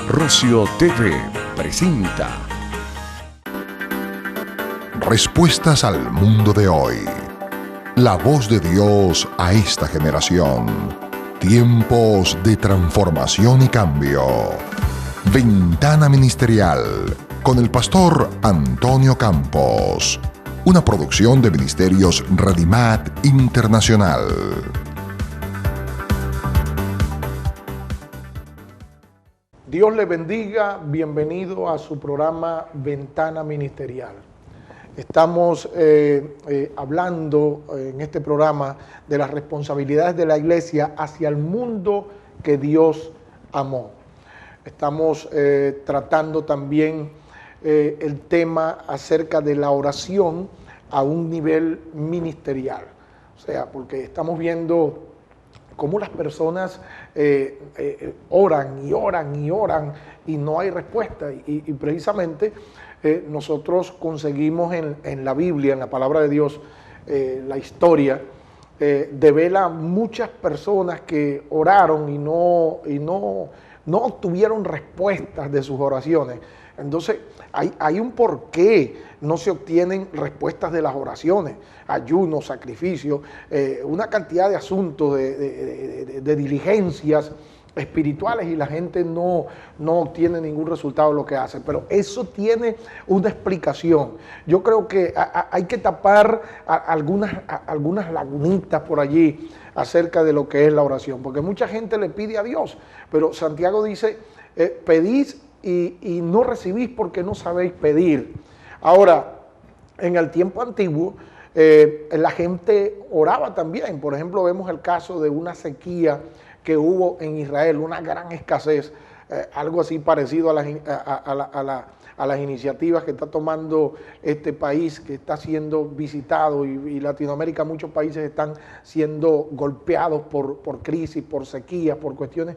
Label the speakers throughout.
Speaker 1: Rocio TV presenta
Speaker 2: Respuestas al mundo de hoy. La voz de Dios a esta generación. Tiempos de transformación y cambio. Ventana Ministerial con el pastor Antonio Campos. Una producción de Ministerios Radimat Internacional.
Speaker 3: Dios le bendiga, bienvenido a su programa Ventana Ministerial. Estamos hablando en este programa de las responsabilidades de la iglesia hacia el mundo que Dios amó. Estamos tratando también el tema acerca de la oración a un nivel ministerial. O sea, porque estamos viendo cómo las personas oran y oran y oran y no hay respuesta. Y precisamente nosotros conseguimos en la Biblia, en la palabra de Dios, la historia devela muchas personas que oraron y no obtuvieron respuestas de sus oraciones. Entonces, hay un por qué no se obtienen respuestas de las oraciones, ayunos, sacrificios, una cantidad de asuntos, de diligencias espirituales, y la gente no obtiene ningún resultado de lo que hace. Pero eso tiene una explicación. Yo creo que hay que tapar algunas lagunitas por allí acerca de lo que es la oración, porque mucha gente le pide a Dios, pero Santiago dice, pedís y no recibís porque no sabéis pedir. Ahora, en el tiempo antiguo, la gente oraba también. Por ejemplo, vemos el caso de una sequía que hubo en Israel, una gran escasez, algo así parecido a las iniciativas que está tomando este país, que está siendo visitado, y Latinoamérica, muchos países están siendo golpeados por crisis, por sequías, por cuestiones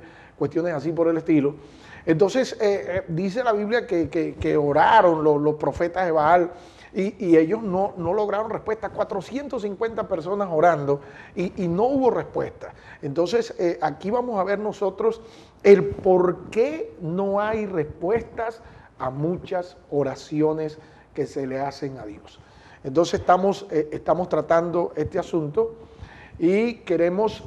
Speaker 3: así por el estilo. Entonces, dice la Biblia que oraron los profetas de Baal y ellos no lograron respuesta. 450 personas orando y no hubo respuesta. Entonces, aquí vamos a ver nosotros el por qué no hay respuestas a muchas oraciones que se le hacen a Dios. Entonces, estamos tratando este asunto y queremos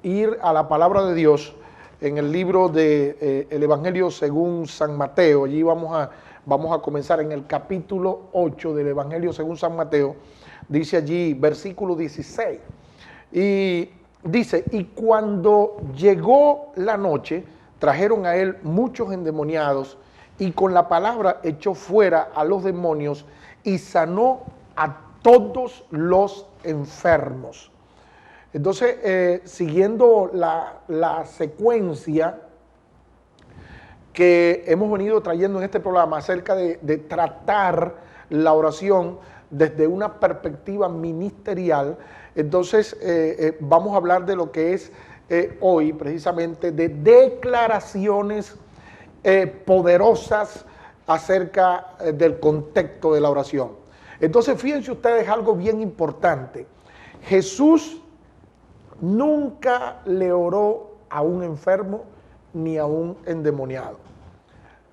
Speaker 3: ir a la palabra de Dios en el libro de el Evangelio según San Mateo. Allí vamos a comenzar en el capítulo 8 del Evangelio según San Mateo. Dice allí, versículo 16. Y dice, y cuando llegó la noche, trajeron a él muchos endemoniados, y con la palabra echó fuera a los demonios y sanó a todos los enfermos. Entonces, siguiendo la secuencia que hemos venido trayendo en este programa acerca de tratar la oración desde una perspectiva ministerial, entonces vamos a hablar de lo que es hoy precisamente de declaraciones poderosas acerca del contexto de la oración. Entonces, fíjense ustedes algo bien importante. Jesús nunca le oró a un enfermo ni a un endemoniado.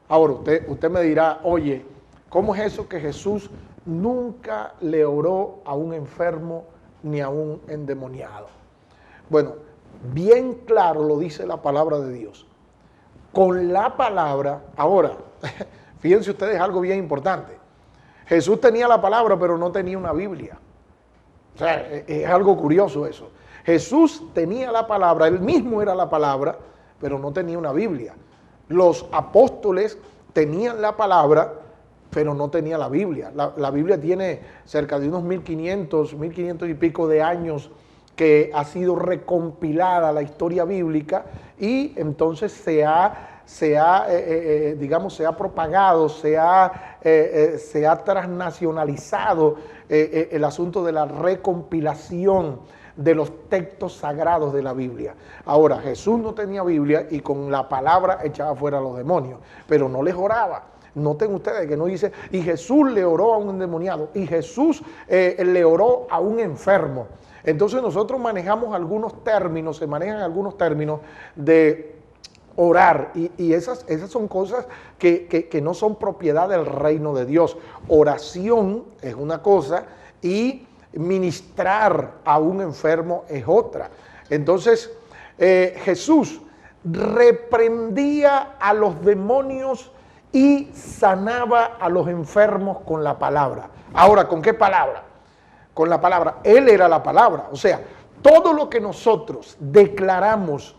Speaker 3: Ahora, usted me dirá, oye, ¿cómo es eso que Jesús nunca le oró a un enfermo ni a un endemoniado? Bueno, bien claro lo dice la palabra de Dios. Con la palabra, ahora, fíjense ustedes algo bien importante. Jesús tenía la palabra, pero no tenía una Biblia. O sea, es algo curioso eso. Jesús tenía la palabra, él mismo era la palabra, pero no tenía una Biblia. Los apóstoles tenían la palabra, pero no tenía la Biblia. La Biblia tiene cerca de unos 1500 y pico de años que ha sido recompilada la historia bíblica, y entonces se ha propagado, se ha transnacionalizado el asunto de la recompilación de los textos sagrados de la Biblia. Ahora, Jesús no tenía Biblia y con la palabra echaba fuera a los demonios, pero no les oraba. Noten ustedes que no dice, y Jesús le oró a un endemoniado, y Jesús le oró a un enfermo. Entonces nosotros manejamos algunos términos, se manejan algunos términos de orar, y esas son cosas que no son propiedad del reino de Dios. Oración es una cosa y ministrar a un enfermo es otra. Entonces, Jesús reprendía a los demonios y sanaba a los enfermos con la palabra. Ahora, ¿con qué palabra? Con la palabra. Él era la palabra. O sea, todo lo que nosotros declaramos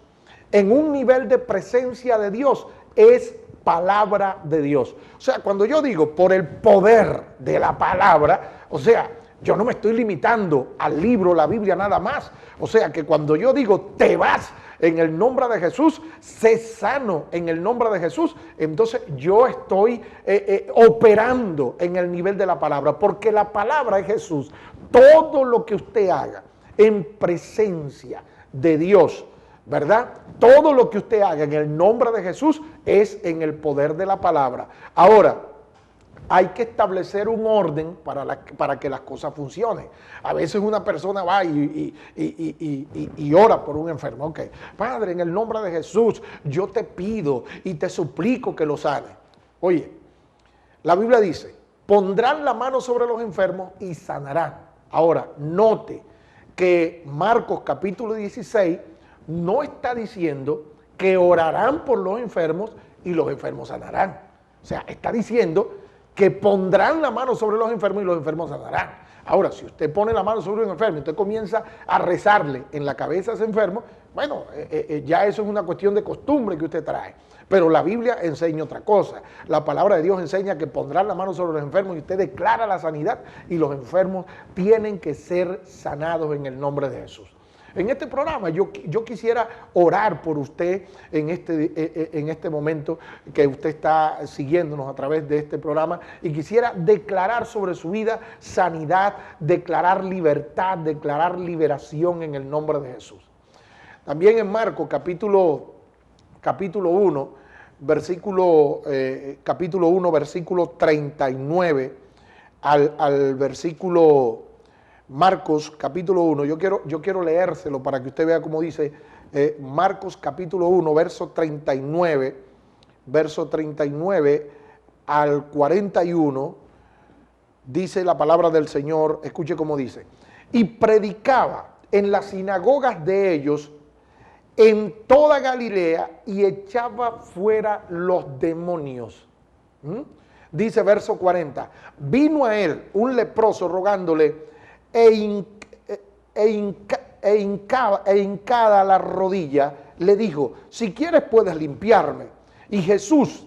Speaker 3: en un nivel de presencia de Dios es palabra de Dios. O sea, cuando yo digo por el poder de la palabra, o sea, yo no me estoy limitando al libro, la Biblia, nada más. O sea, que cuando yo digo te vas en el nombre de Jesús, sé sano en el nombre de Jesús, entonces yo estoy operando en el nivel de la palabra, porque la palabra es Jesús. Todo lo que usted haga en presencia de Dios, ¿verdad? Todo lo que usted haga en el nombre de Jesús es en el poder de la palabra. Ahora, hay que establecer un orden para que las cosas funcionen. A veces una persona va y ora por un enfermo. Ok, Padre, en el nombre de Jesús, yo te pido y te suplico que lo sane. Oye, la Biblia dice, pondrán la mano sobre los enfermos y sanarán. Ahora, note que Marcos capítulo 16 no está diciendo que orarán por los enfermos y los enfermos sanarán. O sea, está diciendo que pondrán la mano sobre los enfermos y los enfermos sanarán. Ahora, si usted pone la mano sobre un enfermo y usted comienza a rezarle en la cabeza a ese enfermo, bueno, ya eso es una cuestión de costumbre que usted trae. Pero la Biblia enseña otra cosa. La palabra de Dios enseña que pondrán la mano sobre los enfermos y usted declara la sanidad y los enfermos tienen que ser sanados en el nombre de Jesús. En este programa yo quisiera orar por usted en este momento que usted está siguiéndonos a través de este programa, y quisiera declarar sobre su vida sanidad, declarar libertad, declarar liberación en el nombre de Jesús. También en Marcos capítulo 1, versículo 39 al versículo Marcos capítulo 1, yo quiero leérselo para que usted vea cómo dice Marcos capítulo 1, verso 39 al 41, dice la palabra del Señor. Escuche cómo dice: y predicaba en las sinagogas de ellos en toda Galilea y echaba fuera los demonios. Dice verso 40, vino a él un leproso rogándole hincada la rodilla, le dijo, si quieres puedes limpiarme. Y Jesús,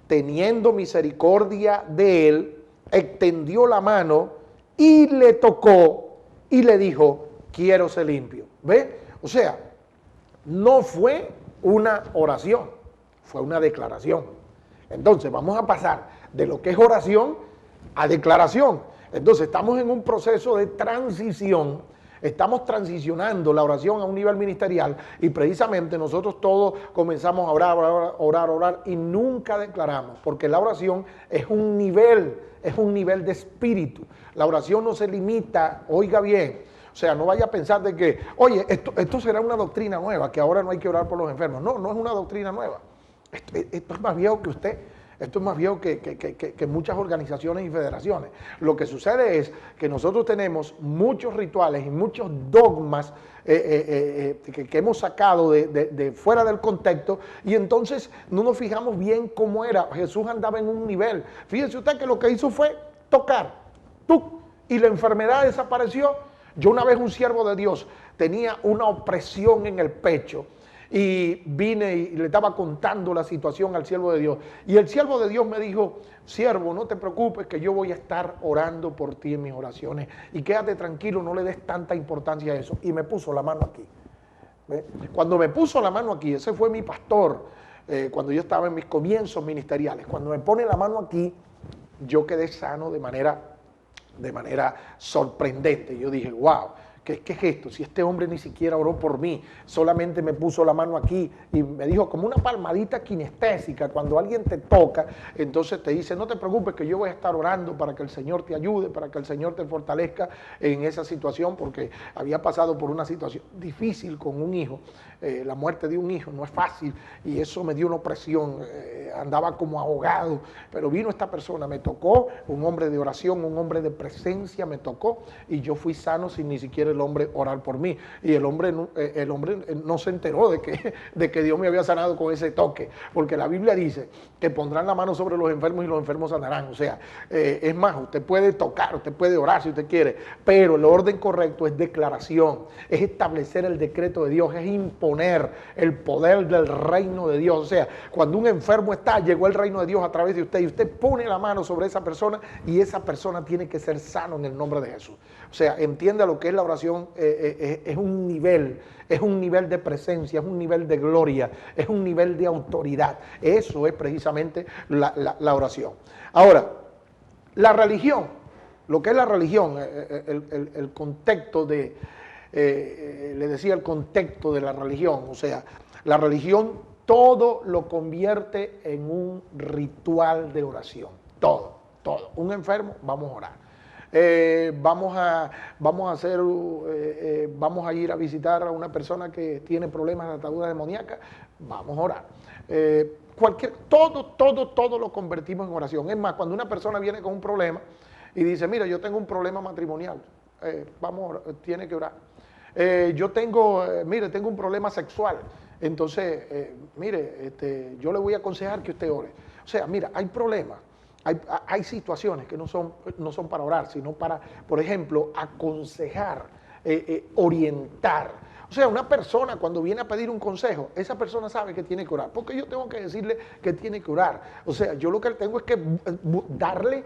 Speaker 3: teniendo misericordia de él, extendió la mano y le tocó y le dijo, quiero ser limpio. ¿Ve? O sea, no fue una oración, fue una declaración. Entonces vamos a pasar de lo que es oración a declaración. Entonces estamos en un proceso de transición, estamos transicionando la oración a un nivel ministerial, y precisamente nosotros todos comenzamos a orar y nunca declaramos, porque la oración es un nivel de espíritu. La oración no se limita, oiga bien, o sea, no vaya a pensar de que, oye, esto será una doctrina nueva, que ahora no hay que orar por los enfermos. No, no es una doctrina nueva. Esto es más viejo que usted. Esto es más viejo que muchas organizaciones y federaciones. Lo que sucede es que nosotros tenemos muchos rituales y muchos dogmas que hemos sacado de fuera del contexto, y entonces no nos fijamos bien cómo era. Jesús andaba en un nivel. Fíjense usted que lo que hizo fue tocar, y la enfermedad desapareció. Yo una vez, un siervo de Dios tenía una opresión en el pecho, y vine y le estaba contando la situación al siervo de Dios. Y el siervo de Dios me dijo, siervo, no te preocupes, que yo voy a estar orando por ti en mis oraciones. Y quédate tranquilo, no le des tanta importancia a eso. Y me puso la mano aquí. ¿Ve? Cuando me puso la mano aquí, ese fue mi pastor, cuando yo estaba en mis comienzos ministeriales. Cuando me pone la mano aquí, yo quedé sano de manera sorprendente. Yo dije, wow, ¿Qué es esto? Si este hombre ni siquiera oró por mí, solamente me puso la mano aquí y me dijo como una palmadita kinestésica. Cuando alguien te toca, entonces te dice, no te preocupes que yo voy a estar orando para que el Señor te ayude, para que el Señor te fortalezca en esa situación, porque había pasado por una situación difícil con un hijo. La muerte de un hijo no es fácil y eso me dio una opresión, andaba como ahogado, pero vino esta persona, me tocó, un hombre de oración, un hombre de presencia me tocó y yo fui sano sin ni siquiera el hombre orar por mí. Y el hombre no se enteró de que Dios me había sanado con ese toque, porque la Biblia dice que pondrán la mano sobre los enfermos y los enfermos sanarán. O sea, es más, usted puede tocar, usted puede orar si usted quiere, pero el orden correcto es declaración, es establecer el decreto de Dios, es imponer el poder del reino de Dios. O sea, cuando un enfermo está, llegó el reino de Dios a través de usted y usted pone la mano sobre esa persona y esa persona tiene que ser sano en el nombre de Jesús. O sea, entienda lo que es la oración, es un nivel de presencia, es un nivel de gloria, es un nivel de autoridad. Eso es precisamente la oración. Ahora, la religión, lo que es la religión, el contexto de, le decía el contexto de la religión, o sea, la religión todo lo convierte en un ritual de oración, todo. Un enfermo, vamos a orar. Vamos a ir a visitar a una persona que tiene problemas de atadura demoníaca, vamos a orar. Todo lo convertimos en oración. Es más, cuando una persona viene con un problema y dice, mira, yo tengo un problema matrimonial, tiene que orar. Yo tengo un problema sexual, entonces, yo le voy a aconsejar que usted ore. O sea, mira, hay problemas. Hay situaciones que no son para orar, sino para, por ejemplo, aconsejar, orientar. O sea, una persona cuando viene a pedir un consejo, esa persona sabe que tiene que orar. Porque yo tengo que decirle que tiene que orar. O sea, yo lo que tengo es que darle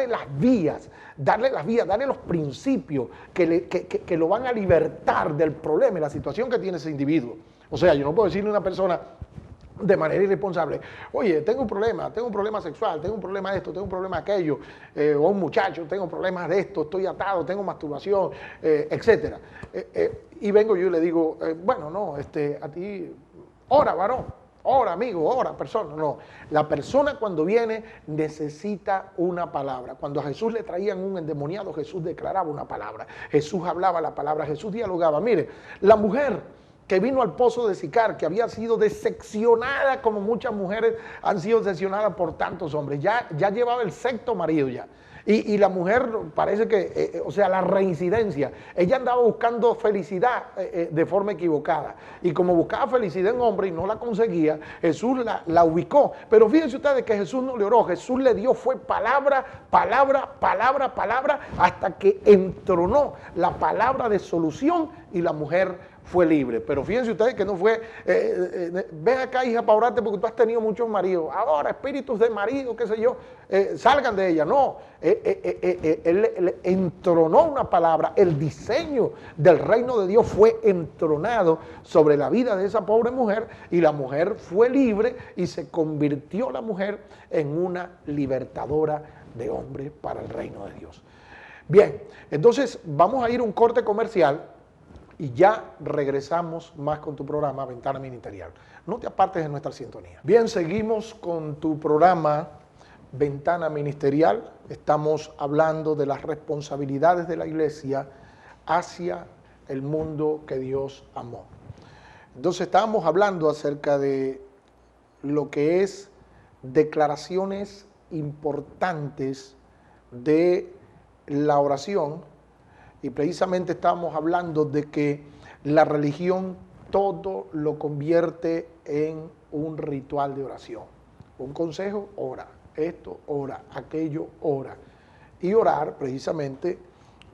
Speaker 3: las vías, darle los principios que lo van a libertar del problema y la situación que tiene ese individuo. O sea, yo no puedo decirle a una persona de manera irresponsable, oye, tengo un problema sexual, tengo un problema de esto, tengo un problema de aquello, o un muchacho, tengo problemas de esto, estoy atado, tengo masturbación, etcétera. Y vengo yo y le digo, bueno, no, a ti, ora, varón, ora, amigo, ora, persona. No, la persona cuando viene necesita una palabra. Cuando a Jesús le traían un endemoniado, Jesús declaraba una palabra, Jesús hablaba la palabra, Jesús dialogaba. Mire, la mujer que vino al pozo de Sicar, que había sido decepcionada como muchas mujeres han sido decepcionadas por tantos hombres. Ya llevaba el sexto marido ya. Y la mujer parece que, o sea, la reincidencia, ella andaba buscando felicidad de forma equivocada. Y como buscaba felicidad en hombre y no la conseguía, Jesús la ubicó. Pero fíjense ustedes que Jesús no le oró, Jesús le dio fue palabra, hasta que entronó la palabra de solución y la mujer fue libre. Pero fíjense ustedes que no fue, ven acá, hija, para orarte porque tú has tenido muchos maridos. Ahora, espíritus de marido, qué sé yo, salgan de ella. No, él entronó una palabra. El diseño del reino de Dios fue entronado sobre la vida de esa pobre mujer y la mujer fue libre y se convirtió la mujer en una libertadora de hombres para el reino de Dios. Bien, entonces vamos a ir a un corte comercial y ya regresamos más con tu programa Ventana Ministerial. No te apartes de nuestra sintonía. Bien, seguimos con tu programa Ventana Ministerial. Estamos hablando de las responsabilidades de la iglesia hacia el mundo que Dios amó. Entonces estábamos hablando acerca de lo que es declaraciones importantes de la oración. Y precisamente estábamos hablando de que la religión todo lo convierte en un ritual de oración. Un consejo, ora. Esto, ora. Aquello, ora. Y orar, precisamente,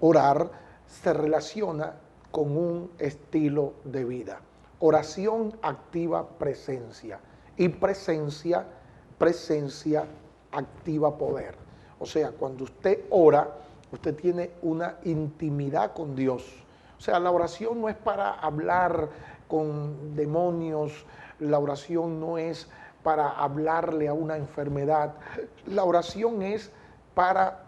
Speaker 3: orar se relaciona con un estilo de vida. Oración activa presencia. Y presencia activa poder. O sea, cuando usted ora, usted tiene una intimidad con Dios. O sea, la oración no es para hablar con demonios, la oración no es para hablarle a una enfermedad, la oración es para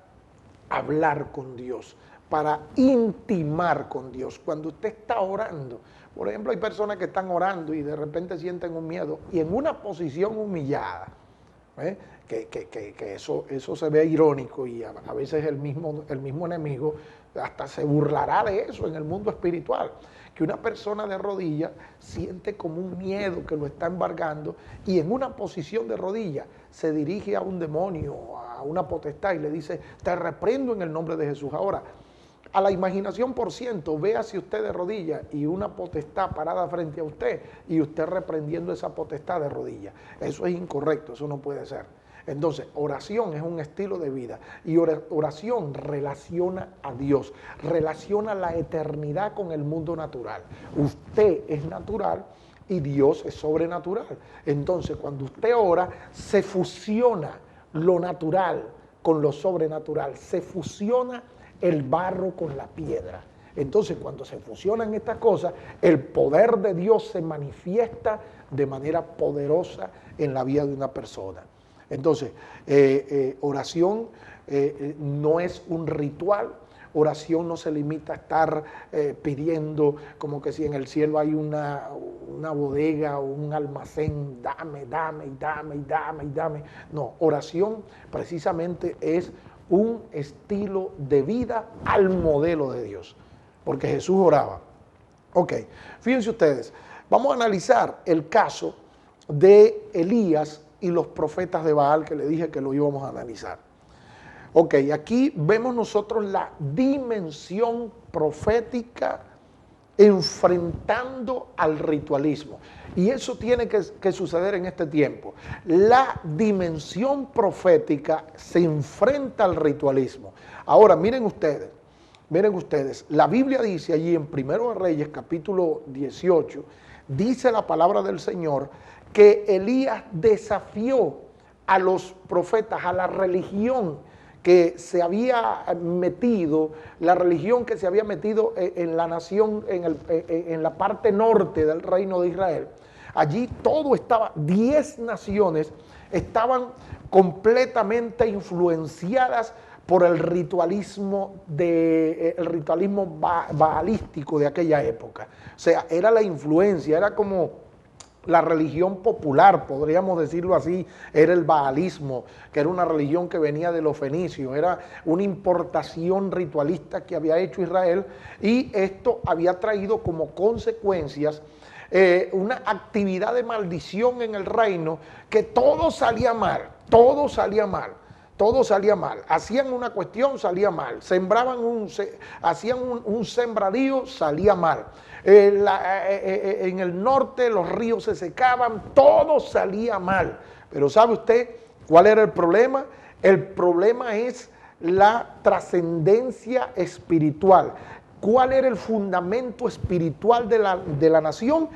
Speaker 3: hablar con Dios, para intimar con Dios. Cuando usted está orando, por ejemplo, hay personas que están orando y de repente sienten un miedo y en una posición humillada, que eso se ve irónico y a veces el mismo enemigo hasta se burlará de eso en el mundo espiritual, que una persona de rodillas siente como un miedo que lo está embargando y en una posición de rodillas se dirige a un demonio, a una potestad y le dice, te reprendo en el nombre de Jesús. Ahora, a la imaginación por ciento, véase usted de rodillas y una potestad parada frente a usted y usted reprendiendo esa potestad de rodillas. Eso es incorrecto, eso no puede ser. Entonces, oración es un estilo de vida y oración relaciona a Dios, relaciona la eternidad con el mundo natural. Usted es natural y Dios es sobrenatural. Entonces, cuando usted ora, se fusiona lo natural con lo sobrenatural, se fusiona el barro con la piedra. Entonces, cuando se fusionan estas cosas, el poder de Dios se manifiesta de manera poderosa en la vida de una persona. Entonces, oración no es un ritual, oración no se limita a estar pidiendo como que si en el cielo hay una bodega o un almacén, dame, dame, y dame, y dame, y dame. No, oración precisamente es un estilo de vida al modelo de Dios, porque Jesús oraba. Ok, fíjense ustedes, vamos a analizar el caso de Elías y los profetas de Baal que le dije que lo íbamos a analizar. Ok, aquí vemos nosotros la dimensión profética enfrentando al ritualismo. Y eso tiene que suceder en este tiempo. La dimensión profética se enfrenta al ritualismo. Ahora, miren ustedes, la Biblia dice allí en 1 Reyes capítulo 18, dice la palabra del Señor que Elías desafió a los profetas, a la religión que se había metido, la religión que se había metido en la nación, en la parte norte del reino de Israel. Allí todo estaba, 10 naciones estaban completamente influenciadas por el ritualismo baalístico de aquella época. O sea, era la influencia, era como la religión popular, podríamos decirlo así, era el baalismo, que era una religión que venía de los fenicios, era una importación ritualista que había hecho Israel y esto había traído como consecuencias una actividad de maldición en el reino, que todo salía mal, todo salía mal. Todo salía mal, hacían una cuestión, salía mal, hacían un sembradío, salía mal. En el norte los ríos se secaban, todo salía mal. Pero ¿sabe usted cuál era el problema? El problema es la trascendencia espiritual. ¿Cuál era el fundamento espiritual de la nación?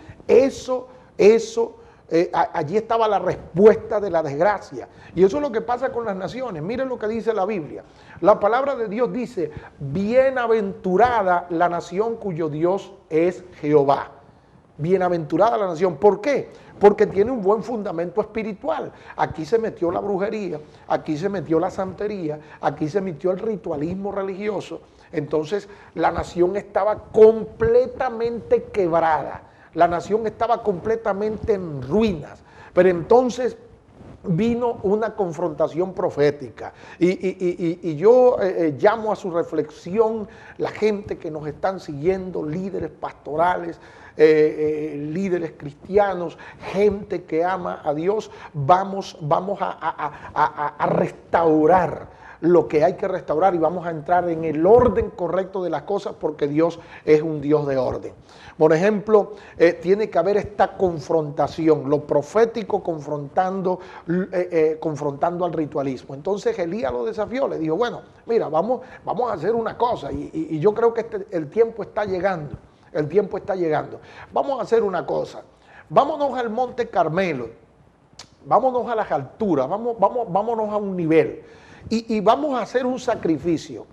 Speaker 3: Allí estaba la respuesta de la desgracia. Y eso es lo que pasa con las naciones. Miren lo que dice la Biblia. La palabra de Dios dice, bienaventurada la nación cuyo Dios es Jehová. Bienaventurada la nación. ¿Por qué? Porque tiene un buen fundamento espiritual. Aquí se metió la brujería, aquí se metió la santería, aquí se metió el ritualismo religioso. Entonces la nación estaba completamente quebrada. La nación estaba completamente en ruinas, pero entonces vino una confrontación profética y yo llamo a su reflexión la gente que nos están siguiendo, líderes pastorales, líderes cristianos, gente que ama a Dios. Vamos a restaurar lo que hay que restaurar y vamos a entrar en el orden correcto de las cosas, porque Dios es un Dios de orden. Por ejemplo, tiene que haber esta confrontación, lo profético confrontando al ritualismo. Entonces Elías lo desafió, le dijo, bueno, mira, vamos a hacer una cosa y yo creo que el tiempo está llegando, Vamos a hacer una cosa, vámonos al Monte Carmelo, vámonos a las alturas, vámonos a un nivel. Y vamos a hacer un sacrificio.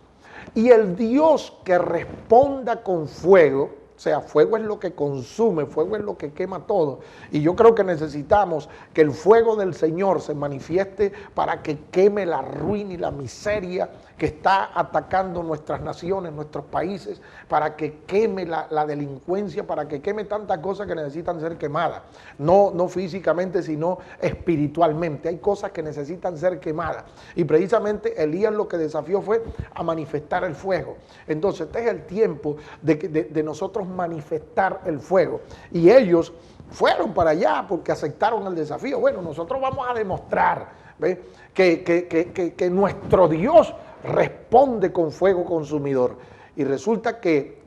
Speaker 3: Y el Dios que responda con fuego, O sea, fuego es lo que consume, fuego es lo que quema todo. Y yo creo que necesitamos que el fuego del Señor se manifieste para que queme la ruina y la miseria que está atacando nuestras naciones, nuestros países, para que queme la delincuencia, para que queme tantas cosas que necesitan ser quemadas. No físicamente, sino espiritualmente. Hay cosas que necesitan ser quemadas. Y precisamente Elías lo que desafió fue a manifestar el fuego. Entonces, este es el tiempo de nosotros manifestar el fuego. Y ellos fueron para allá porque aceptaron el desafío. Bueno, nosotros vamos a demostrar, ¿ve?, que nuestro Dios responde con fuego consumidor. Y resulta que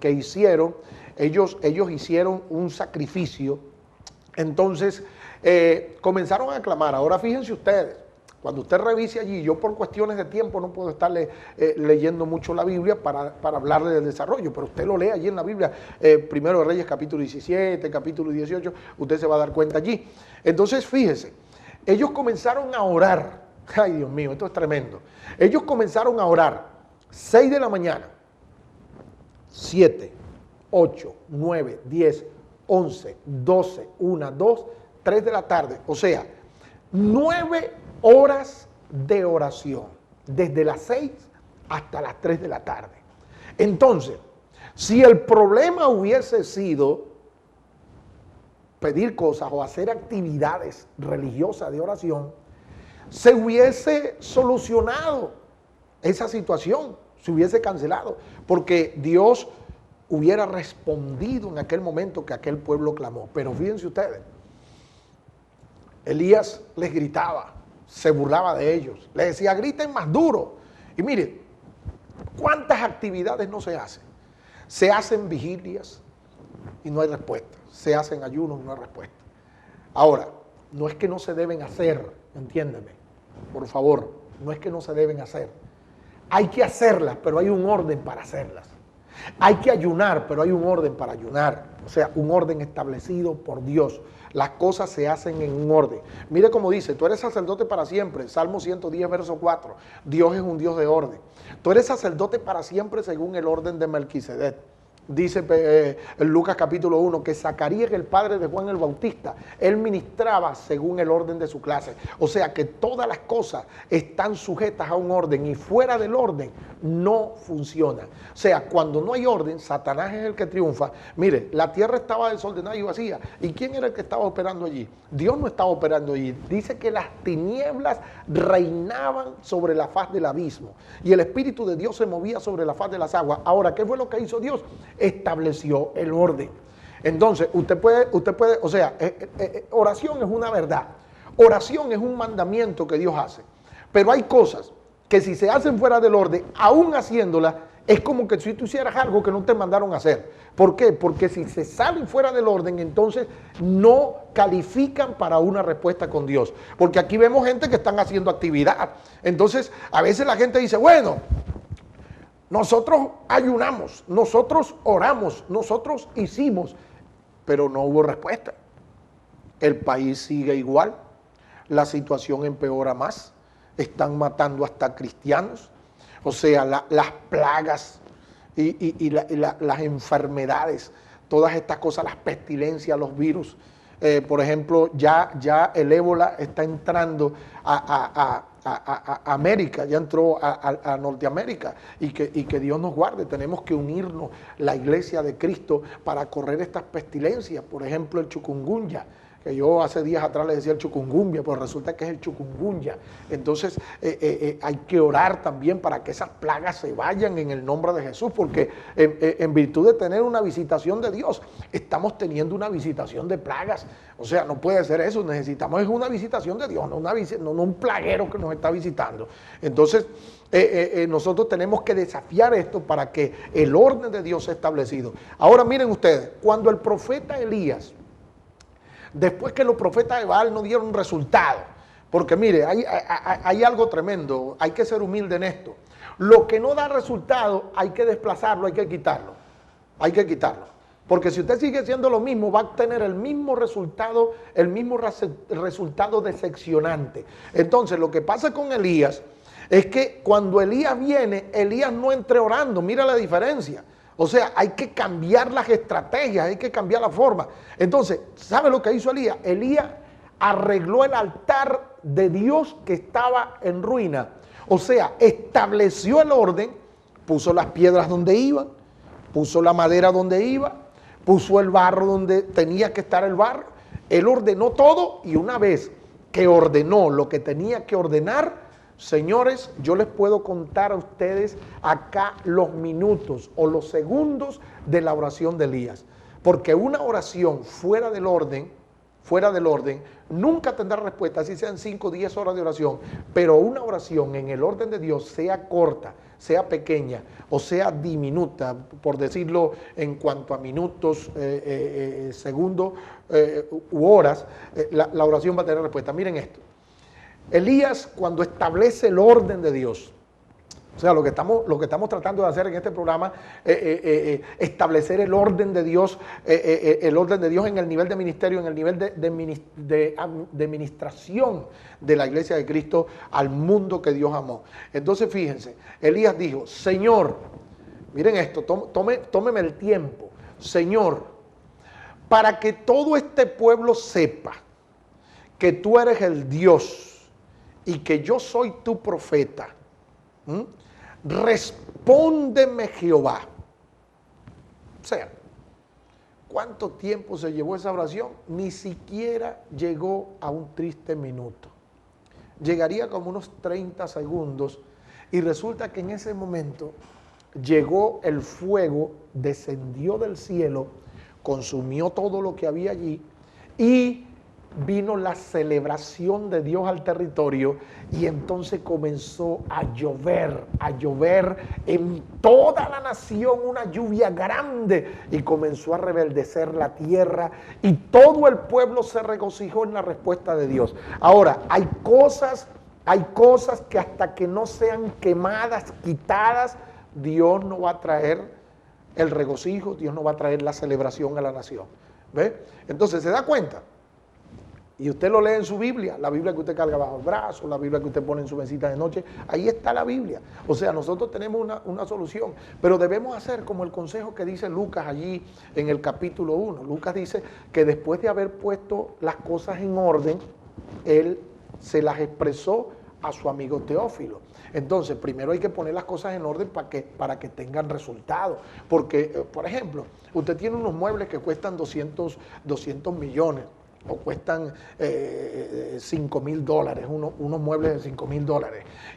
Speaker 3: ellos hicieron un sacrificio. Entonces comenzaron a clamar. Ahora fíjense ustedes, cuando usted revise allí, yo por cuestiones de tiempo no puedo estarle leyendo mucho la Biblia para hablarle del desarrollo, pero usted lo lee allí en la Biblia, Primero de Reyes capítulo 17, capítulo 18, usted se va a dar cuenta allí. Entonces fíjese, ellos comenzaron a orar. Ay, Dios mío, esto es tremendo. Ellos comenzaron a orar 6 de la mañana, 7, 8, 9, 10, 11, 12, 1, 2, 3 de la tarde. O sea, 9 horas de oración, desde las 6 hasta las 3 de la tarde. Entonces, si el problema hubiese sido pedir cosas o hacer actividades religiosas de oración, se hubiese solucionado esa situación, se hubiese cancelado, porque Dios hubiera respondido en aquel momento que aquel pueblo clamó. Pero fíjense ustedes, Elías les gritaba, se burlaba de ellos, les decía, griten más duro. Y mire, ¿cuántas actividades no se hacen? Se hacen vigilias y no hay respuesta, se hacen ayunos y no hay respuesta. Ahora, no es que no se deben hacer, entiéndeme, por favor, no es que no se deben hacer. Hay que hacerlas, pero hay un orden para hacerlas. Hay que ayunar, pero hay un orden para ayunar. O sea, un orden establecido por Dios. Las cosas se hacen en un orden. Mire cómo dice, tú eres sacerdote para siempre. Salmo 110, verso 4. Dios es un Dios de orden. Tú eres sacerdote para siempre según el orden de Melquisedec. Dice en Lucas capítulo 1 que Zacarías, el padre de Juan el Bautista, él ministraba según el orden de su clase. O sea que todas las cosas están sujetas a un orden y fuera del orden no funciona. O sea, cuando no hay orden, Satanás es el que triunfa. Mire, la tierra estaba desordenada y vacía. ¿Y quién era el que estaba operando allí? Dios no estaba operando allí. Dice que las tinieblas reinaban sobre la faz del abismo y el Espíritu de Dios se movía sobre la faz de las aguas. Ahora, ¿qué fue lo que hizo Dios? Estableció el orden. Entonces, usted puede, o sea, oración es una verdad. Oración es un mandamiento que Dios hace. Pero hay cosas que si se hacen fuera del orden, aún haciéndolas, es como que si tú hicieras algo que no te mandaron a hacer. ¿Por qué? Porque si se salen fuera del orden, entonces no califican para una respuesta con Dios. Porque aquí vemos gente que están haciendo actividad. Entonces, a veces la gente dice, bueno, nosotros ayunamos, nosotros oramos, nosotros hicimos, pero no hubo respuesta. El país sigue igual, la situación empeora más, están matando hasta cristianos, o sea, las plagas y las enfermedades, todas estas cosas, las pestilencias, los virus. Por ejemplo, ya el ébola está entrando a América, ya entró a Norteamérica, y que Dios nos guarde. Tenemos que unirnos, la iglesia de Cristo, para correr estas pestilencias. Por ejemplo, el chikungunya, que yo hace días atrás le decía el chikungunya, pero resulta que es el chikungunya. Entonces hay que orar también para que esas plagas se vayan en el nombre de Jesús, porque en virtud de tener una visitación de Dios, estamos teniendo una visitación de plagas. O sea, no puede ser eso, necesitamos una visitación de Dios, no un plaguero que nos está visitando. Entonces, nosotros tenemos que desafiar esto para que el orden de Dios sea establecido. Ahora miren ustedes, cuando el profeta Elías, después que los profetas de Baal no dieron resultado, porque mire, hay algo tremendo, hay que ser humilde en esto. Lo que no da resultado hay que desplazarlo, hay que quitarlo. Porque si usted sigue haciendo lo mismo, va a obtener el mismo resultado decepcionante. Entonces, lo que pasa con Elías es que cuando Elías viene, Elías no entra orando, mira la diferencia. O sea, hay que cambiar las estrategias, hay que cambiar la forma. Entonces, ¿sabe lo que hizo Elías? Elías arregló el altar de Dios que estaba en ruina. O sea, estableció el orden, puso las piedras donde iban, puso la madera donde iba, puso el barro donde tenía que estar el barro. Él ordenó todo y una vez que ordenó lo que tenía que ordenar, señores, yo les puedo contar a ustedes acá los minutos o los segundos de la oración de Elías. Porque una oración fuera del orden, nunca tendrá respuesta, así sean 5 o 10 horas de oración. Pero una oración en el orden de Dios, sea corta, sea pequeña o sea diminuta, por decirlo en cuanto a minutos, segundos u horas, la oración va a tener respuesta. Miren esto. Elías, cuando establece el orden de Dios, o sea, lo que estamos tratando de hacer en este programa, establecer el orden de Dios en el nivel de ministerio, en el nivel de administración de la iglesia de Cristo al mundo que Dios amó. Entonces, fíjense, Elías dijo, Señor, miren esto, tómeme el tiempo, Señor, para que todo este pueblo sepa que tú eres el Dios y que yo soy tu profeta. Respóndeme, Jehová. O sea, ¿cuánto tiempo se llevó esa oración? Ni siquiera llegó a un triste minuto. Llegaría como unos 30 segundos y resulta que en ese momento llegó el fuego, descendió del cielo, consumió todo lo que había allí y vino la celebración de Dios al territorio y entonces comenzó a llover en toda la nación, una lluvia grande, y comenzó a rebeldecer la tierra y todo el pueblo se regocijó en la respuesta de Dios. Ahora, hay cosas que hasta que no sean quemadas, quitadas, Dios no va a traer el regocijo, Dios no va a traer la celebración a la nación. ¿Ve? Entonces, ¿se da cuenta? Y usted lo lee en su Biblia, la Biblia que usted carga bajo el brazo, la Biblia que usted pone en su mesita de noche, ahí está la Biblia. O sea, nosotros tenemos una solución, pero debemos hacer como el consejo que dice Lucas allí en el capítulo 1. Lucas dice que después de haber puesto las cosas en orden, él se las expresó a su amigo Teófilo. Entonces, primero hay que poner las cosas en orden para que tengan resultados. Porque, por ejemplo, usted tiene unos muebles que cuestan 200 millones. O cuestan $5,000, unos muebles de $5,000.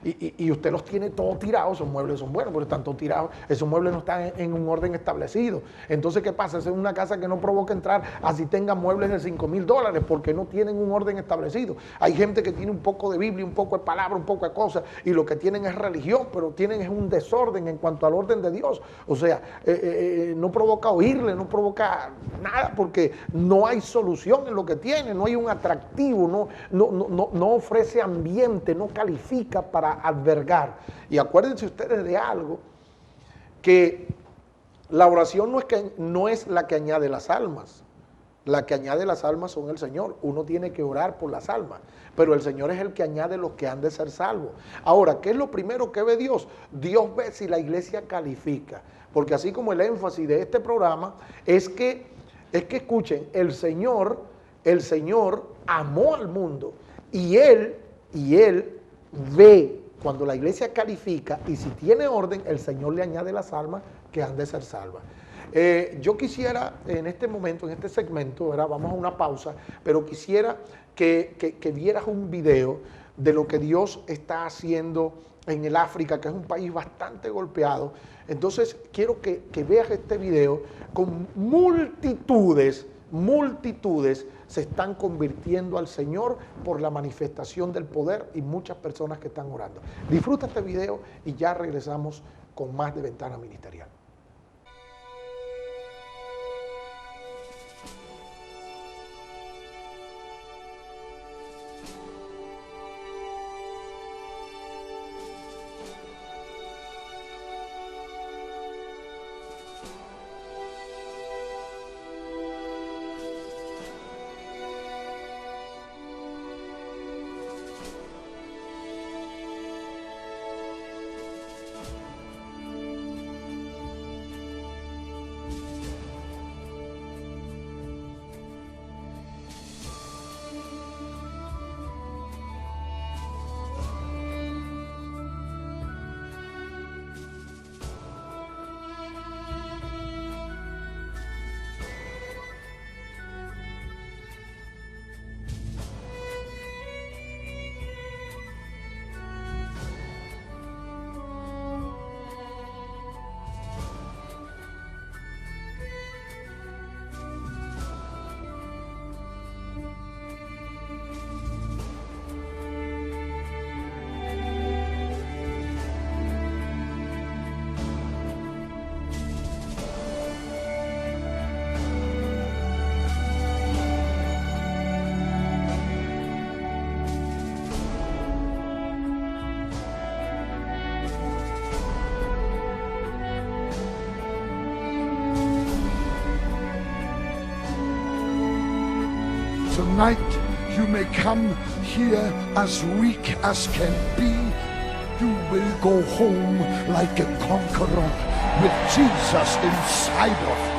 Speaker 3: Y usted los tiene todos tirados, esos muebles son buenos, pero están todos tirados, esos muebles no están en un orden establecido. Entonces, ¿qué pasa? Esa es una casa que no provoca entrar, así tengan muebles de $5,000, porque no tienen un orden establecido. Hay gente que tiene un poco de Biblia, un poco de palabra, un poco de cosas, y lo que tienen es religión, pero tienen es un desorden en cuanto al orden de Dios. O sea, no provoca oírle, no provoca nada, porque no hay solución en lo que tiene, no hay un atractivo, no ofrece ambiente, no califica para albergar. Y acuérdense ustedes de algo, que la oración no es la que añade las almas. La que añade las almas son el Señor. Uno tiene que orar por las almas, pero el Señor es el que añade los que han de ser salvos. Ahora, ¿qué es lo primero que ve Dios? Dios ve si la iglesia califica, porque así como el énfasis de este programa es que escuchen, el Señor amó al mundo y Él ve cuando la iglesia califica, y si tiene orden, el Señor le añade las almas que han de ser salvas. Yo quisiera en este momento, en este segmento, ¿verdad? Vamos a una pausa, pero quisiera que vieras un video de lo que Dios está haciendo en el África, que es un país bastante golpeado. Entonces quiero que veas este video con multitudes se están convirtiendo al Señor por la manifestación del poder y muchas personas que están orando. Disfruta este video y ya regresamos con más de Ventana Ministerial.
Speaker 4: tonight you may come here as weak as can be. You will go home like a conqueror with Jesus inside of you.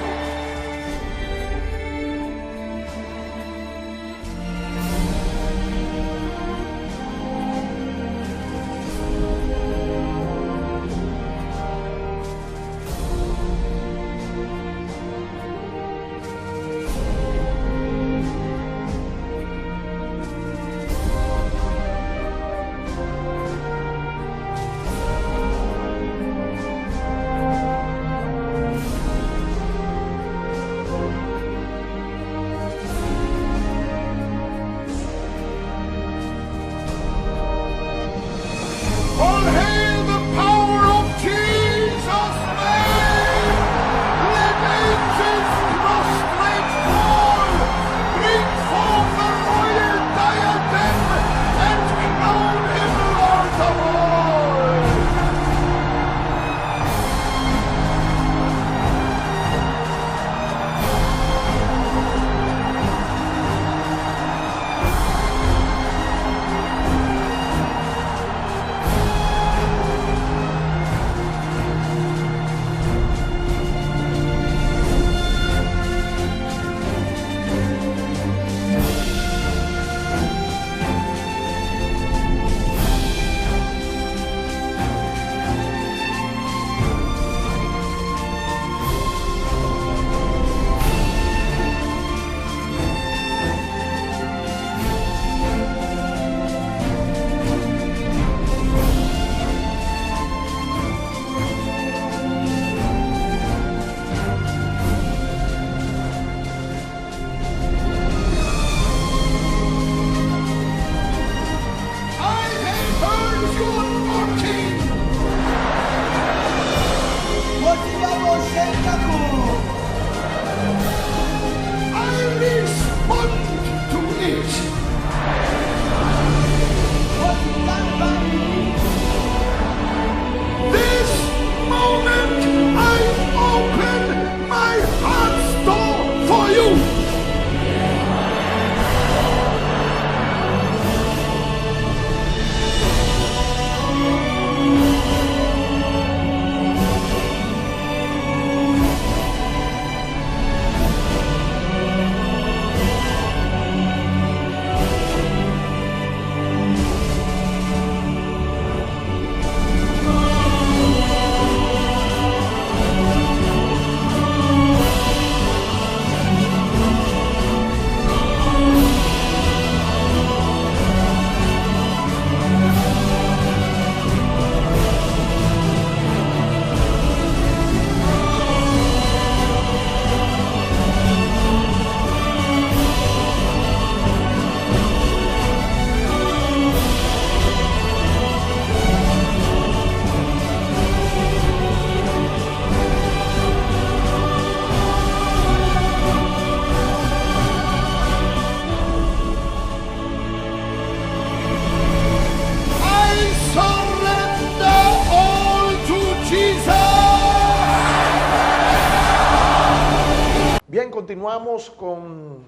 Speaker 3: Continuamos con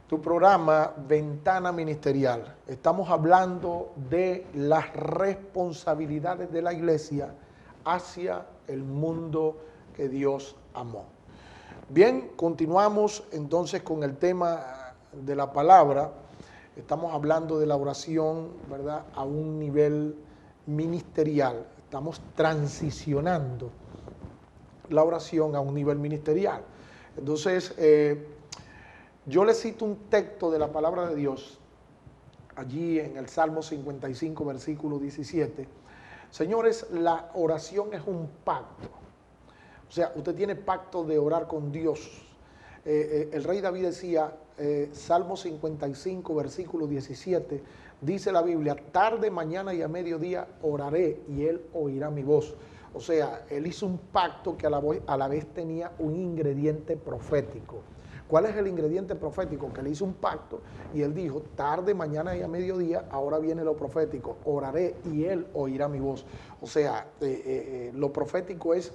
Speaker 3: tu programa Ventana Ministerial. Estamos hablando de las responsabilidades de la iglesia hacia el mundo que Dios amó. Bien, continuamos entonces con el tema de la palabra. Estamos hablando de la oración, ¿verdad?, a un nivel ministerial. Estamos transicionando la oración a un nivel ministerial. Entonces, yo le cito un texto de la palabra de Dios, allí en el Salmo 55, versículo 17. Señores, la oración es un pacto. O sea, usted tiene pacto de orar con Dios. El rey David decía, Salmo 55, versículo 17, dice la Biblia, tarde, mañana y a mediodía oraré y él oirá mi voz. O sea, él hizo un pacto que a la vez tenía un ingrediente profético. ¿Cuál es el ingrediente profético? Que él hizo un pacto y él dijo, tarde, mañana y a mediodía, ahora viene lo profético, oraré y él oirá mi voz. O sea, lo profético es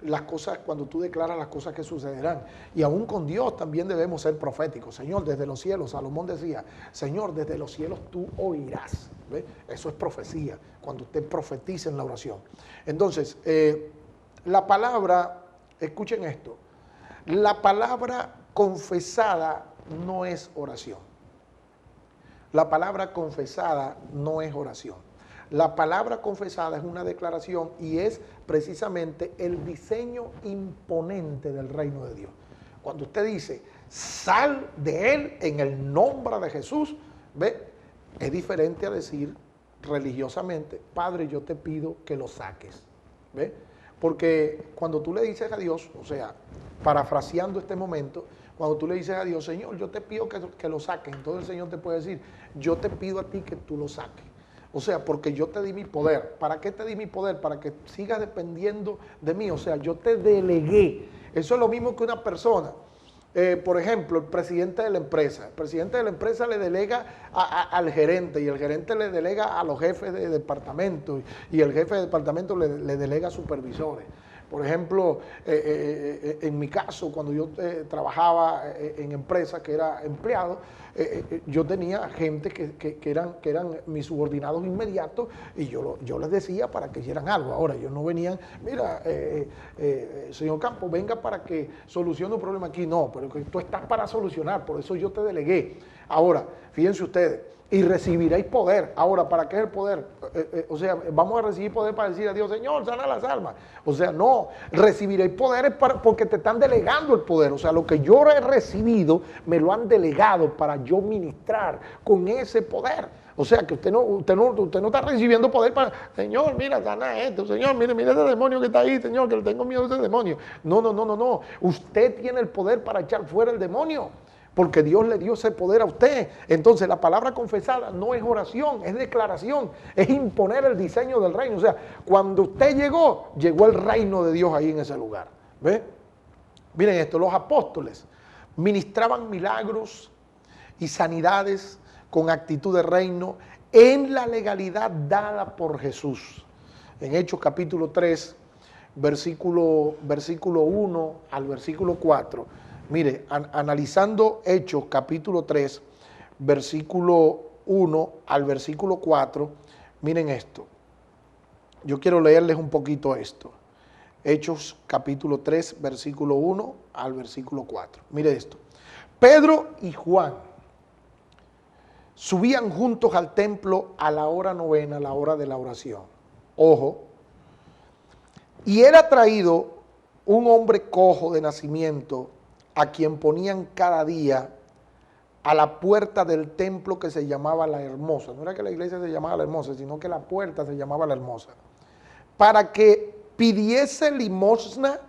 Speaker 3: las cosas, cuando tú declaras las cosas que sucederán. Y aún con Dios también debemos ser proféticos. Señor, desde los cielos, Salomón decía, Señor, desde los cielos tú oirás. ¿Ve? Eso es profecía, cuando usted profetiza en la oración. Entonces, la palabra, escuchen esto, la palabra confesada no es oración. La palabra confesada no es oración. La palabra confesada es una declaración y es precisamente el diseño imponente del reino de Dios. Cuando usted dice, sal de él en el nombre de Jesús, ¿ve? Es diferente a decir religiosamente, Padre, yo te pido que lo saques. ¿Ve? Porque cuando tú le dices a Dios, o sea, parafraseando este momento, cuando tú le dices a Dios, Señor, yo te pido que lo saques, entonces el Señor te puede decir, yo te pido a ti que tú lo saques. O sea, porque yo te di mi poder. ¿Para qué te di mi poder? Para que sigas dependiendo de mí. O sea, yo te delegué. Eso es lo mismo que una persona. Por ejemplo, el presidente de la empresa. El presidente de la empresa le delega al gerente y el gerente le delega a los jefes de departamento y el jefe de departamento le delega a supervisores. Por ejemplo, en mi caso, cuando yo trabajaba en empresa, que era empleado, yo tenía gente que eran mis subordinados inmediatos y yo les decía para que hicieran algo. Ahora, ellos no venían, mira, señor Campos, venga para que solucione un problema aquí. No, pero que tú estás para solucionar, por eso yo te delegué. Ahora, fíjense ustedes, y recibiréis poder. Ahora, ¿para qué es el poder? O sea, vamos a recibir poder para decir a Dios, Señor, sana las almas. O sea, no, recibiréis poder porque te están delegando el poder. O sea, lo que yo he recibido, me lo han delegado para yo ministrar con ese poder. O sea, que usted no está recibiendo poder para, Señor, mira, sana esto, Señor, mire ese demonio que está ahí, Señor, que le tengo miedo a ese demonio. No. Usted tiene el poder para echar fuera el demonio. Porque Dios le dio ese poder a usted. Entonces la palabra confesada no es oración, es declaración, es imponer el diseño del reino. O sea, cuando usted llegó el reino de Dios ahí en ese lugar. ¿Ve? Miren esto, los apóstoles ministraban milagros y sanidades con actitud de reino en la legalidad dada por Jesús. En Hechos capítulo 3, versículo 1 al versículo 4. Mire, analizando Hechos capítulo 3, versículo 1 al versículo 4, miren esto. Yo quiero leerles un poquito esto. Hechos capítulo 3, versículo 1 al versículo 4. Mire esto. Pedro y Juan subían juntos al templo a la hora novena, la hora de la oración. Ojo. Y era traído un hombre cojo de nacimiento, a quien ponían cada día a la puerta del templo que se llamaba La Hermosa. No era que la iglesia se llamaba La Hermosa, sino que la puerta se llamaba La Hermosa. Para que pidiese limosna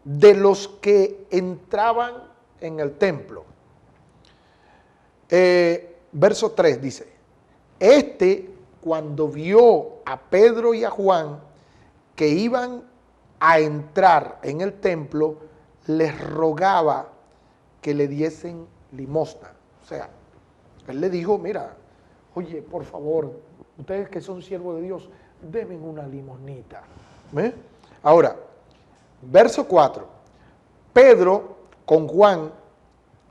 Speaker 3: de los que entraban en el templo. Verso 3 dice, cuando vio a Pedro y a Juan que iban a entrar en el templo, les rogaba que le diesen limosna. O sea, él le dijo, mira, oye, por favor, ustedes que son siervos de Dios, deben una limosnita. ¿Ve? Ahora, verso 4. Pedro con Juan,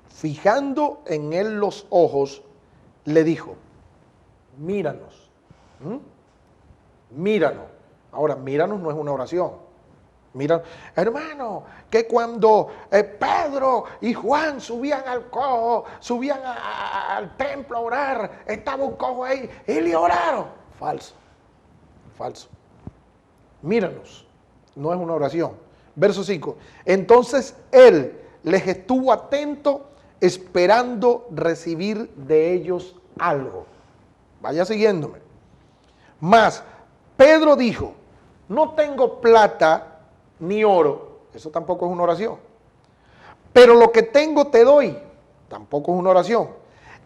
Speaker 3: fijando en él los ojos, le dijo, míranos. Míranos. Ahora, míranos no es una oración. Mira, hermano, que cuando Pedro y Juan subían al cojo, subían al templo a orar, estaba un cojo ahí y le oraron. Falso. Míranos, no es una oración. Verso 5. Entonces él les estuvo atento, esperando recibir de ellos algo. Vaya siguiéndome. Mas Pedro dijo, no tengo plata ni oro, eso tampoco es una oración. Pero lo que tengo te doy, tampoco es una oración.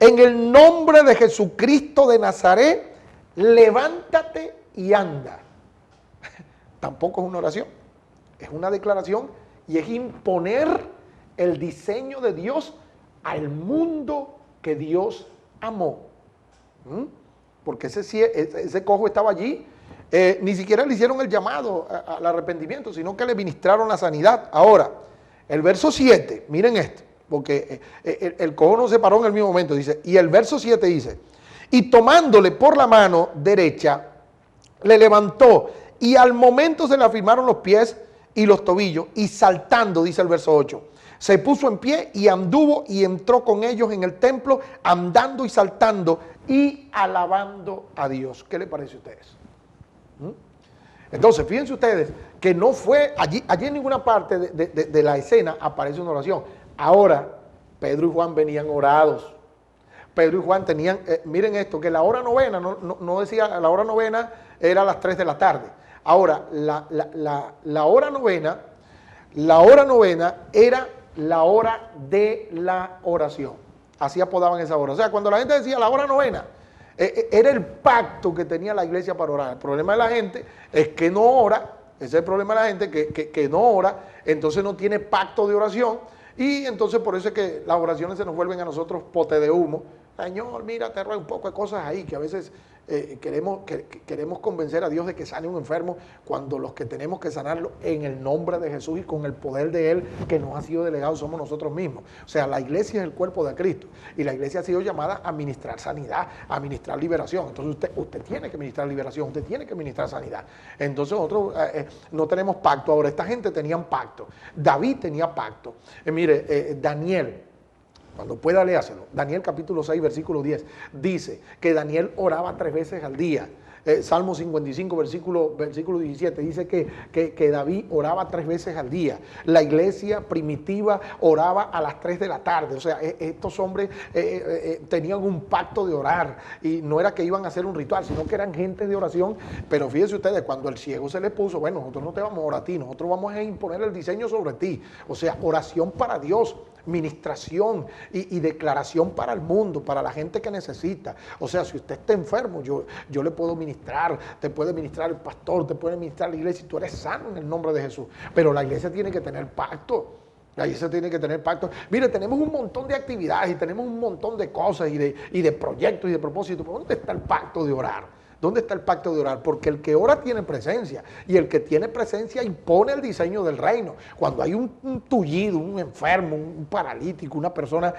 Speaker 3: En el nombre de Jesucristo de Nazaret, levántate y anda. Tampoco es una oración, es una declaración y es imponer el diseño de Dios al mundo que Dios amó. Porque ese cojo estaba allí Ni siquiera le hicieron el llamado al arrepentimiento, sino que le ministraron la sanidad. Ahora, el verso 7, miren esto, porque el cojo no se paró en el mismo momento, dice, y el verso 7 dice, y tomándole por la mano derecha, le levantó, y al momento se le afirmaron los pies y los tobillos, y saltando, dice el verso 8, se puso en pie y anduvo y entró con ellos en el templo, andando y saltando y alabando a Dios. ¿Qué le parece a ustedes? Entonces, fíjense ustedes que no fue, allí en ninguna parte de la escena aparece una oración. Ahora, Pedro y Juan venían orados. Pedro y Juan tenían, miren esto, que la hora novena, no decía, la hora novena era a las 3 de la tarde. Ahora, la hora novena era la hora de la oración. Así apodaban esa hora. O sea, cuando la gente decía la hora novena, era el pacto que tenía la iglesia para orar. El problema de la gente es que no ora. Ese es el problema de la gente, que no ora, entonces no tiene pacto de oración. Y entonces por eso es que las oraciones se nos vuelven a nosotros pote de humo. Señor, mira, te ruego un poco de cosas ahí que a veces queremos convencer a Dios de que sane un enfermo, cuando los que tenemos que sanarlo en el nombre de Jesús y con el poder de Él que nos ha sido delegado somos nosotros mismos. O sea, la iglesia es el cuerpo de Cristo y la iglesia ha sido llamada a ministrar sanidad, a ministrar liberación. Entonces usted tiene que ministrar liberación, usted tiene que ministrar sanidad. Entonces nosotros no tenemos pacto. Ahora, esta gente tenía pacto. David tenía pacto. Mire, Daniel, cuando pueda léaselo, Daniel capítulo 6, versículo 10, dice que Daniel oraba 3 veces al día. Salmo 55, versículo 17, dice que David oraba 3 veces al día. La iglesia primitiva oraba a las 3 de la tarde. O sea, estos hombres tenían un pacto de orar, y no era que iban a hacer un ritual, sino que eran gente de oración. Pero fíjense ustedes, cuando el ciego se le puso, bueno, nosotros no te vamos a orar a ti, nosotros vamos a imponer el diseño sobre ti. O sea, oración para Dios, ministración y declaración para el mundo, para la gente que necesita. O sea, si usted está enfermo, yo le puedo ministrar, te puede ministrar el pastor, te puede ministrar la iglesia, y tú eres sano en el nombre de Jesús. Pero la iglesia tiene que tener pacto. La iglesia tiene que tener pacto. Mire, tenemos un montón de actividades y tenemos un montón de cosas y de proyectos y de propósitos. ¿Pero dónde está el pacto de orar? ¿Dónde está el pacto de orar? Porque el que ora tiene presencia, y el que tiene presencia impone el diseño del reino. Cuando hay un tullido, un enfermo, un paralítico, una persona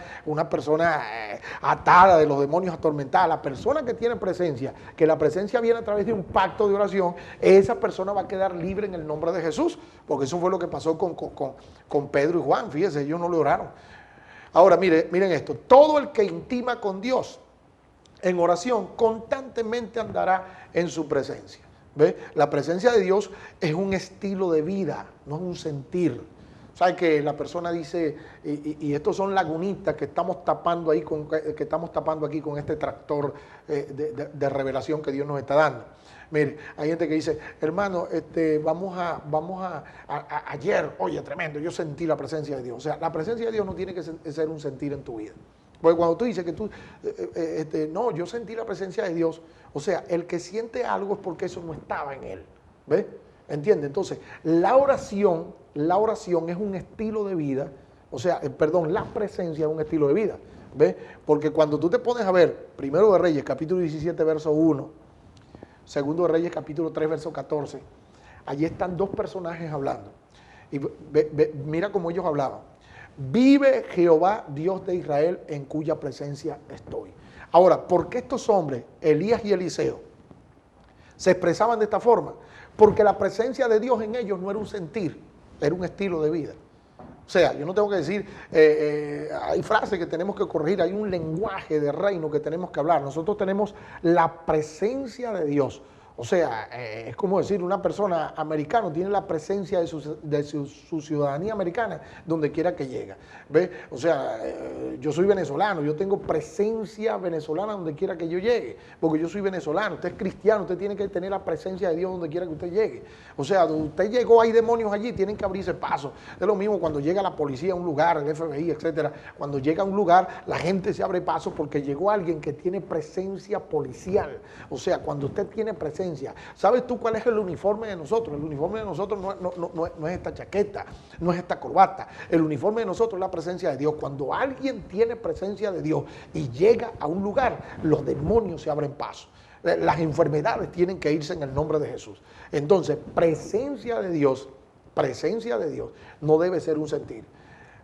Speaker 3: atada de los demonios atormentada, la persona que tiene presencia, que la presencia viene a través de un pacto de oración, esa persona va a quedar libre en el nombre de Jesús, porque eso fue lo que pasó con Pedro y Juan. Fíjense, ellos no lo oraron. Ahora, miren esto, todo el que intima con Dios en oración constantemente andará en su presencia. ¿Ve? La presencia de Dios es un estilo de vida, no es un sentir. ¿Sabe que la persona dice, y estos son lagunitas que estamos tapando ahí aquí con este tractor de revelación que Dios nos está dando? Mire, hay gente que dice, hermano, ayer, oye, tremendo, yo sentí la presencia de Dios. O sea, la presencia de Dios no tiene que ser un sentir en tu vida. Porque cuando tú dices que tú, no, yo sentí la presencia de Dios, o sea, el que siente algo es porque eso no estaba en él. ¿Ves? ¿Entiendes? Entonces, la oración es un estilo de vida, o sea, la presencia es un estilo de vida. ¿Ves? Porque cuando tú te pones a ver, Primero de Reyes, capítulo 17, verso 1, Segundo de Reyes, capítulo 3, verso 14, allí están 2 personajes hablando. Y mira cómo ellos hablaban. Vive Jehová, Dios de Israel, en cuya presencia estoy. Ahora, ¿por qué estos hombres, Elías y Eliseo, se expresaban de esta forma? Porque la presencia de Dios en ellos no era un sentir, era un estilo de vida. O sea, yo no tengo que decir, hay frases que tenemos que corregir, hay un lenguaje de reino que tenemos que hablar. Nosotros tenemos la presencia de Dios. O sea, es como decir, una persona americana tiene la presencia de su ciudadanía americana donde quiera que llega. ¿Ve? O sea, yo soy venezolano, yo tengo presencia venezolana donde quiera que yo llegue, porque yo soy venezolano. Usted es cristiano, usted tiene que tener la presencia de Dios donde quiera que usted llegue. O sea, donde usted llegó, hay demonios allí, tienen que abrirse paso. Es lo mismo cuando llega la policía a un lugar, el FBI, etcétera. Cuando llega a un lugar, la gente se abre paso porque llegó alguien que tiene presencia policial. O sea, cuando usted tiene presencia, ¿sabes tú cuál es el uniforme de nosotros? El uniforme de nosotros no es esta chaqueta, no es esta corbata. El uniforme de nosotros es la presencia de Dios. Cuando alguien tiene presencia de Dios y llega a un lugar, los demonios se abren paso. Las enfermedades tienen que irse en el nombre de Jesús. Entonces, presencia de Dios no debe ser un sentir.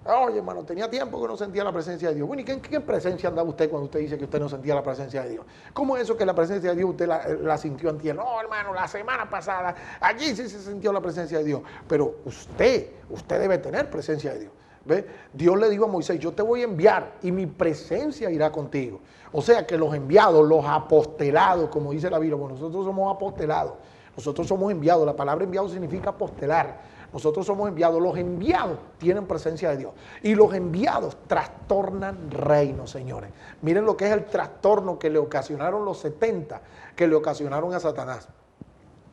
Speaker 3: Oye, hermano, tenía tiempo que no sentía la presencia de Dios. Bueno, ¿y qué presencia andaba usted cuando usted dice que usted no sentía la presencia de Dios? ¿Cómo es eso que la presencia de Dios usted la sintió antier? No, hermano, la semana pasada, allí sí se sintió la presencia de Dios. Pero usted debe tener presencia de Dios. ¿Ve? Dios le dijo a Moisés, yo te voy a enviar y mi presencia irá contigo. O sea que los enviados, los apostelados, como dice la Biblia, bueno, nosotros somos apostelados, nosotros somos enviados. La palabra enviado significa apostelar. Nosotros somos enviados. Los enviados tienen presencia de Dios. Y los enviados trastornan reinos, señores. Miren lo que es el trastorno que le ocasionaron los 70, que le ocasionaron a Satanás.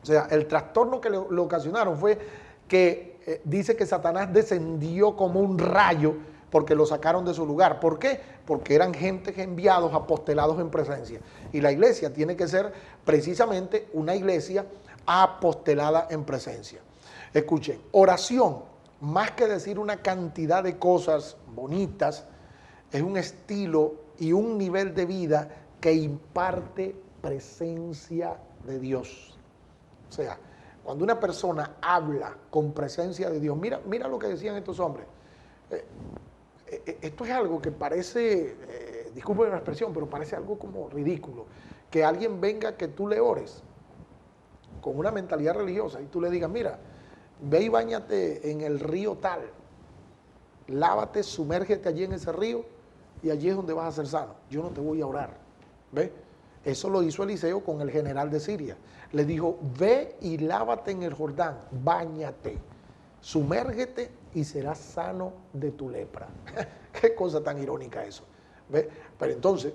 Speaker 3: O sea, el trastorno que le ocasionaron fue que dice que Satanás descendió como un rayo porque lo sacaron de su lugar. ¿Por qué? Porque eran gentes enviados, apostelados en presencia. Y la iglesia tiene que ser precisamente una iglesia apostelada en presencia. Escuchen, oración, más que decir una cantidad de cosas bonitas, es un estilo y un nivel de vida que imparte presencia de Dios. O sea, cuando una persona habla con presencia de Dios, mira lo que decían estos hombres. Esto es algo que parece, disculpen la expresión, pero parece algo como ridículo. Que alguien venga, que tú le ores con una mentalidad religiosa y tú le digas, mira, ve y báñate en el río tal, lávate, sumérgete allí en ese río y allí es donde vas a ser sano. Yo no te voy a orar. ¿Ve? Eso lo hizo Eliseo con el general de Siria. Le dijo, ve y lávate en el Jordán, báñate, sumérgete y serás sano de tu lepra. Qué cosa tan irónica eso. ¿Ve? Pero entonces,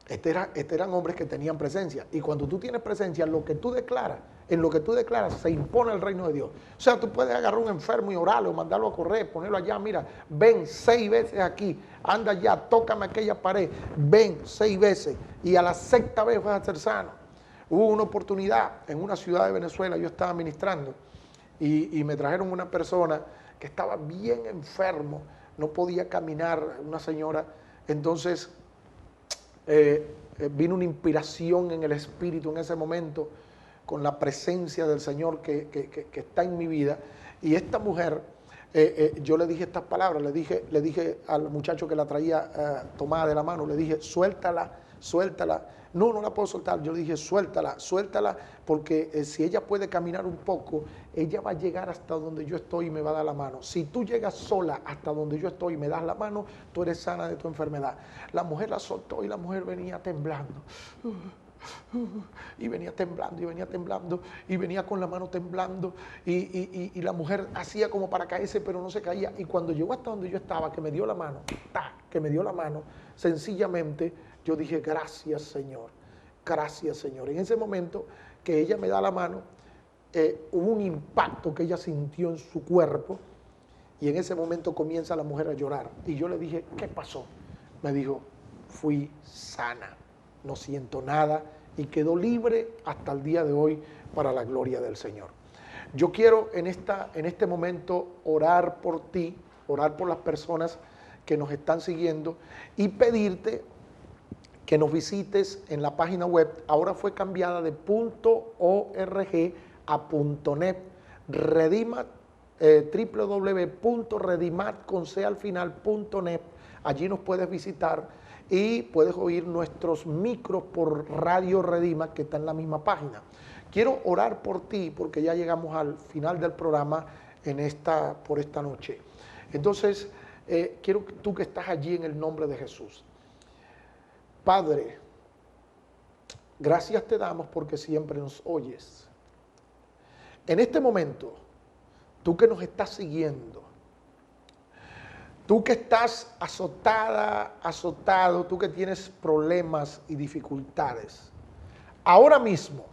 Speaker 3: eran hombres que tenían presencia. Y cuando tú tienes presencia, en lo que tú declaras se impone el reino de Dios. O sea, tú puedes agarrar a un enfermo y orarlo, mandarlo a correr, ponerlo allá, mira, ven 6 veces aquí, anda allá, tócame aquella pared, ven 6 veces y a la 6ª vez vas a ser sano. Hubo una oportunidad en una ciudad de Venezuela, yo estaba ministrando y me trajeron una persona que estaba bien enfermo, no podía caminar, una señora. Entonces vino una inspiración en el espíritu en ese momento, con la presencia del Señor que está en mi vida. Y esta mujer, yo le dije estas palabras, le dije al muchacho que la traía tomada de la mano, le dije, suéltala. No la puedo soltar. Yo le dije, suéltala, porque si ella puede caminar un poco, ella va a llegar hasta donde yo estoy y me va a dar la mano. Si tú llegas sola hasta donde yo estoy y me das la mano, tú eres sana de tu enfermedad. La mujer la soltó y la mujer venía temblando. Y venía temblando, y venía con la mano temblando, y la mujer hacía como para caerse, pero no se caía. Y cuando llegó hasta donde yo estaba, que me dio la mano, sencillamente yo dije, gracias Señor. En ese momento que ella me da la mano, hubo un impacto que ella sintió en su cuerpo, y en ese momento comienza la mujer a llorar. Y yo le dije, ¿qué pasó? Me dijo, fui sana, no siento nada, y quedó libre hasta el día de hoy para la gloria del Señor. Yo quiero en este momento orar por ti, orar por las personas que nos están siguiendo y pedirte que nos visites en la página web. Ahora fue cambiada de .org a .net. Redimat, www.redimat.net. Allí nos puedes visitar y puedes oír nuestros micros por Radio Redima, que está en la misma página. Quiero orar por ti porque ya llegamos al final del programa por esta noche. Entonces, quiero que tú que estás allí, en el nombre de Jesús. Padre, gracias te damos porque siempre nos oyes. En este momento, tú que nos estás siguiendo, tú que estás azotado, tú que tienes problemas y dificultades, ahora mismo,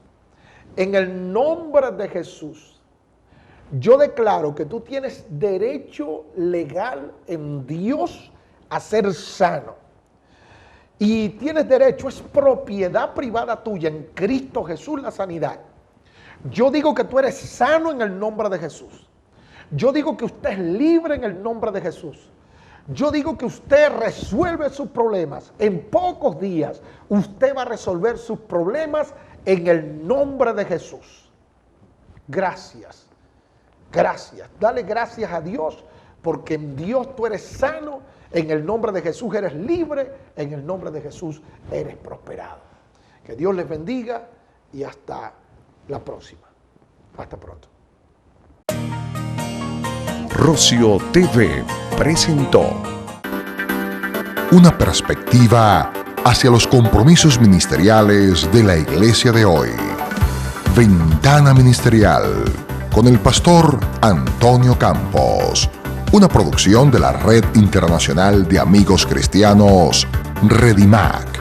Speaker 3: en el nombre de Jesús, yo declaro que tú tienes derecho legal en Dios a ser sano. Y tienes derecho, es propiedad privada tuya en Cristo Jesús la sanidad. Yo digo que tú eres sano en el nombre de Jesús. Yo digo que usted es libre en el nombre de Jesús. Yo digo que usted resuelve sus problemas. En pocos días usted va a resolver sus problemas en el nombre de Jesús. Gracias, gracias. Dale gracias a Dios, porque en Dios tú eres sano, en el nombre de Jesús eres libre, en el nombre de Jesús eres prosperado. Que Dios les bendiga y hasta la próxima. Hasta pronto.
Speaker 1: Rocio TV presentó
Speaker 2: una perspectiva hacia los compromisos ministeriales de la iglesia de hoy. Ventana Ministerial con el pastor Antonio Campos, una producción de la Red Internacional de Amigos Cristianos, Redimac.